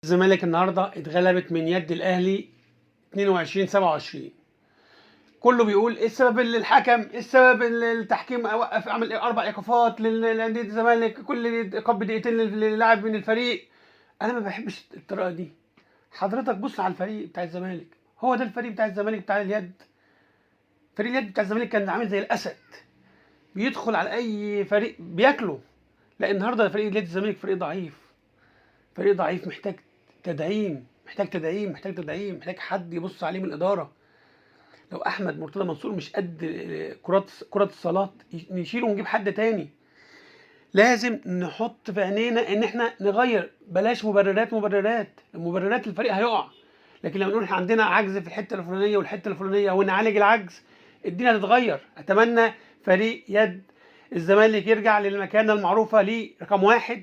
الزمالك النهارده اتغلبت من يد الاهلي 22-27. كله بيقول ايه السبب؟ اللي الحكم، ايه السبب؟ اللي التحكيم اوقف، اعمل 4 ايقافات لانديه الزمالك، كل ايقاف بدقيقتين للاعب من الفريق. انا ما بحبش الطريقه دي. حضرتك بص على الفريق بتاع الزمالك، هو ده الفريق بتاع الزمالك بتاع اليد. فريق اليد بتاع الزمالك كان عامل زي الاسد، بيدخل على اي فريق بياكله. لا، النهارده فريق اليد الزمالك فريق ضعيف، فريق ضعيف، محتاج تدعيم، محتاج تدعيم، محتاج تدعيم، محتاج حد يبص عليه من الإدارة. لو أحمد مرتضى منصور مش قد كرة الصالات نشيله ونجيب حد تاني. لازم نحط في عينينا إن إحنا نغير، بلاش مبررات الفريق هيقع. لكن لما نقول إحنا عندنا عجز في الحتة الفلانية والحتة الفلانية ونعالج العجز، الدنيا هتتغير. أتمنى فريق يد الزمالك يرجع للمكانة المعروفة ليه رقم 1